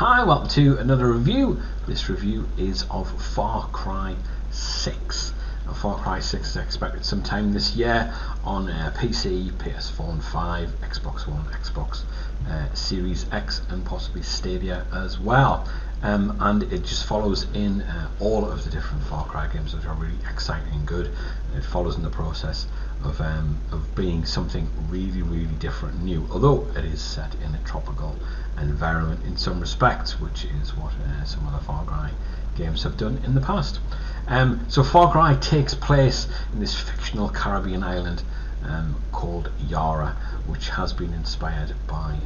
Hi, welcome to another review. This review is of Far Cry 6. Now, Far Cry 6 is expected sometime this year on PC, PS4 and 5, Xbox One, Xbox Series X and possibly Stadia as well. And it just follows in all of the different Far Cry games, which are really exciting and good. It follows in the process of being something really different and new, although it is set in a tropical environment in some respects, which is what some of the Far Cry games have done in the past. So Far Cry takes place in this fictional Caribbean island called Yara, which has been inspired by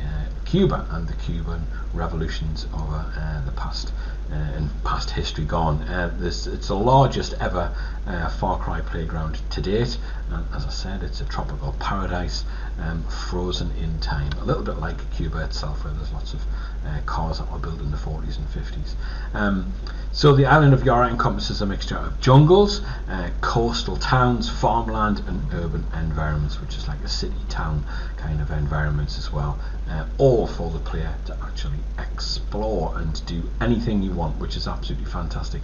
Cuba and the Cuban revolutions over the past and past history gone. It's the largest ever Far Cry playground to date, and as I said, it's a tropical paradise frozen in time, a little bit like Cuba itself, where there's lots of cars that were built in the 40s and 50s. So the island of Yara encompasses a mixture of jungles, coastal towns, farmland and urban environments, which is like a city-town kind of environments as well, all for the player to actually explore and do anything you want, which is absolutely fantastic.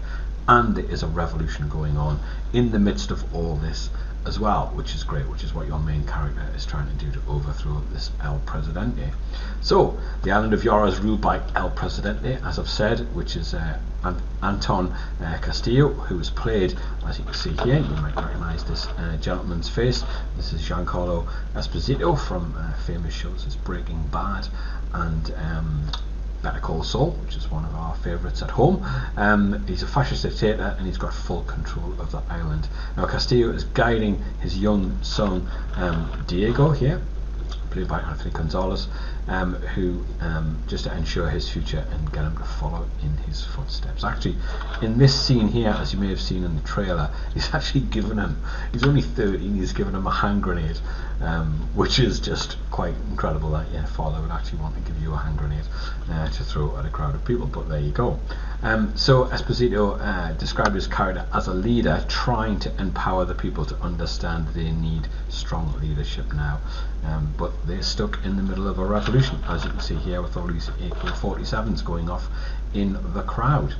And there is a revolution going on in the midst of all this as well, which is great, which is what your main character is trying to do, to overthrow this El Presidente. So the island of Yara is ruled by El Presidente, as I've said, which is Anton Castillo, who is played, as you can see here, you might recognise this gentleman's face. This is Giancarlo Esposito from famous shows as Breaking Bad and Better Call Saul, which is one of our favourites at home. He's a fascist dictator and he's got full control of the island. Now Castillo is guiding his young son Diego here, played by Anthony Gonzalez, who just to ensure his future and get him to follow in his footsteps. Actually, in this scene here, as you may have seen in the trailer, he's actually given him, he's only 13, he's given him a hand grenade, which is just quite incredible that your father would actually want to give you a hand grenade to throw at a crowd of people, but there you go. So Esposito described his character as a leader trying to empower the people to understand they need strong leadership now, but they're stuck in the middle of a revolution, as you can see here with all these AK-47s going off in the crowd.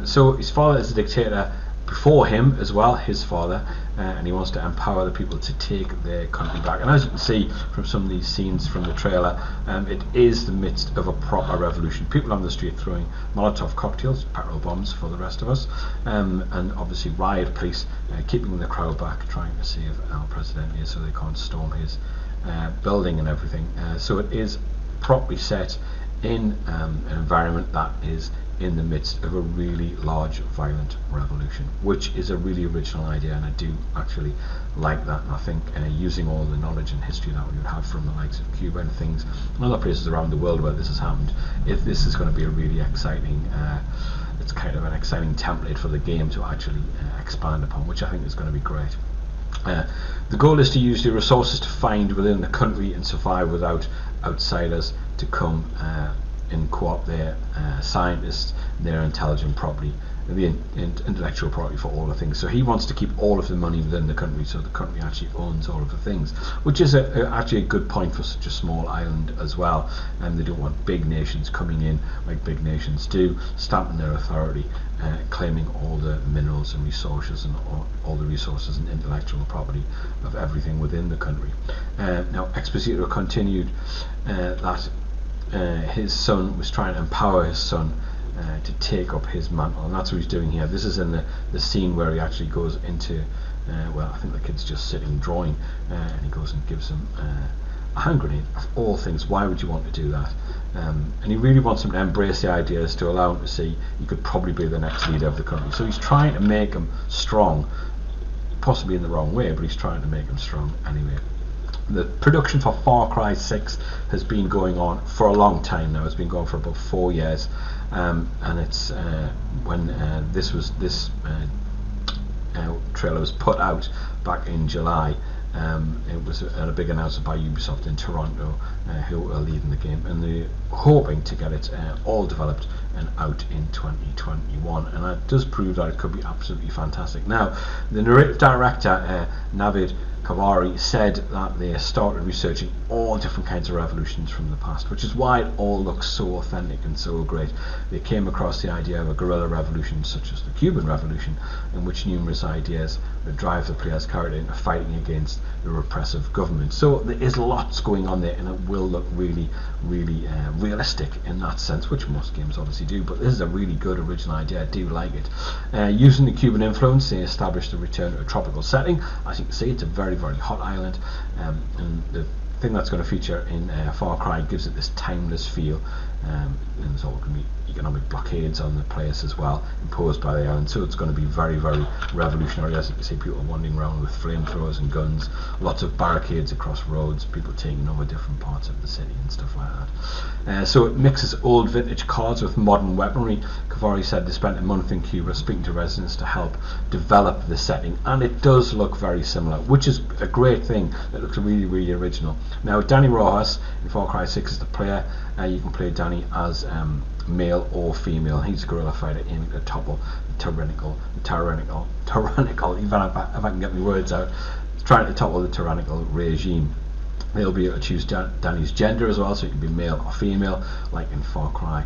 So his father is a dictator before him as well, his father, and he wants to empower the people to take their country back. And as you can see from some of these scenes from the trailer, it is the midst of a proper revolution. People on the street throwing Molotov cocktails, petrol bombs for the rest of us, and obviously riot police keeping the crowd back, trying to save El Presidente so they can't storm his building and everything. So it is properly set in an environment that is in the midst of a really large violent revolution, which is a really original idea, and I do actually like that. And I think using all the knowledge and history that we would have from the likes of Cuba and things and other places around the world where this has happened, if this is going to be a really exciting it's kind of an exciting template for the game to actually expand upon, which I think is going to be great. The goal is to use the resources to find within the country and survive without outsiders to come and co-opt their scientists, their intelligent property, the intellectual property for all the things. So he wants to keep all of the money within the country, so the country actually owns all of the things, which is actually a good point for such a small island as well. And they don't want big nations coming in like big nations do, stamping their authority, claiming all the minerals and resources and all the resources and intellectual property of everything within the country. Now Esposito continued that his son was trying to empower his son to take up his mantle, and that's what he's doing here. This is in the scene where he actually goes into well, I think the kid's just sitting drawing, and he goes and gives him a hand grenade. Of all things, why would you want to do that? And he really wants him to embrace the ideas, to allow him to see he could probably be the next leader of the country. So he's trying to make him strong, possibly in the wrong way, but he's trying to make him strong anyway. The production for Far Cry 6 has been going on for a long time now. It's been going for about 4 years, and it's when this trailer was put out back in July. It was a big announcement by Ubisoft in Toronto, who are leading the game, and they're hoping to get it all developed and out in 2021, and that does prove that it could be absolutely fantastic. Now, the director Navid Kavari said that they started researching all different kinds of revolutions from the past, which is why it all looks so authentic and so great. They came across the idea of a guerrilla revolution such as the Cuban Revolution, in which numerous ideas would drive the player's character into fighting against the repressive government. So there is lots going on there, and it will look really realistic in that sense, which most games obviously do, but this is a really good original idea. I do like it. Using the Cuban influence, they established a return to a tropical setting. As you can see, it's a very hot island, and the thing that's going to feature in Far Cry gives it this timeless feel, and there's all going to be economic blockades on the place as well, imposed by the island, so it's going to be very revolutionary. As you can see, people wandering around with flamethrowers and guns, lots of barricades across roads, people taking over different parts of the city and stuff like that. So it mixes old vintage cars with modern weaponry. Kavari said they spent a month in Cuba speaking to residents to help develop the setting, and it does look very similar, which is a great thing. It looks really original. Now, Danny Rojas in Far Cry 6 is the player. You can play Danny as male or female. He's a guerrilla fighter aiming to topple the tyrannical, even if I can get my words out, trying to topple the tyrannical regime. They'll be able to choose Danny's gender as well, so it can be male or female, like in Far Cry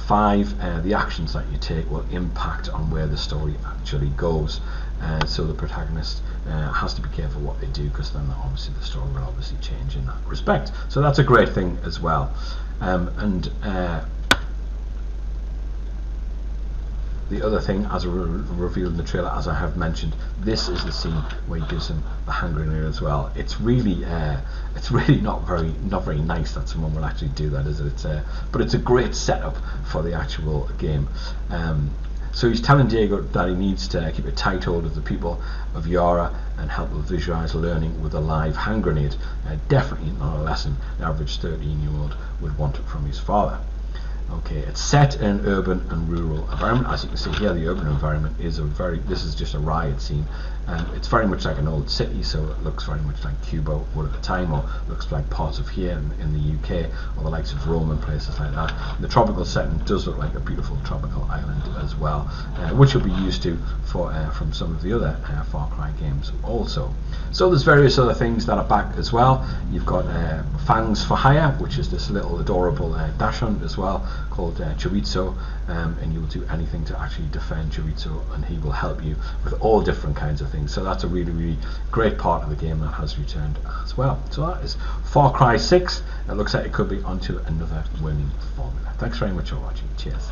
5. The actions that you take will impact on where the story actually goes, so the protagonist has to be careful what they do, because then obviously the story will obviously change in that respect. So that's a great thing as well. The other thing, as revealed in the trailer, as I have mentioned, this is the scene where he gives him the hand grenade as well. It's really not very nice that someone will actually do that, is it? But it's a great setup for the actual game. So he's telling Diego that he needs to keep a tight hold of the people of Yara and help with visualize learning with a live hand grenade. Definitely not a lesson an average 13-year-old would want from his father. Okay, it's set in an urban and rural environment. As you can see here, the urban environment is this is just a riot scene, and it's very much like an old city, so it looks very much like Cuba would at the time, or looks like parts of here in the UK, or the likes of Rome and places like that. The tropical setting does look like a beautiful tropical island as well, which you'll be used to from some of the other Far Cry games also. So there's various other things that are back as well. You've got Fangs for Hire, which is this little adorable dash hunt as well, called Chorizo, and you will do anything to actually defend Chorizo, and he will help you with all different kinds of things. So that's a really great part of the game that has returned as well. So that is Far Cry 6. It looks like it could be onto another winning formula. Thanks very much for watching. Cheers.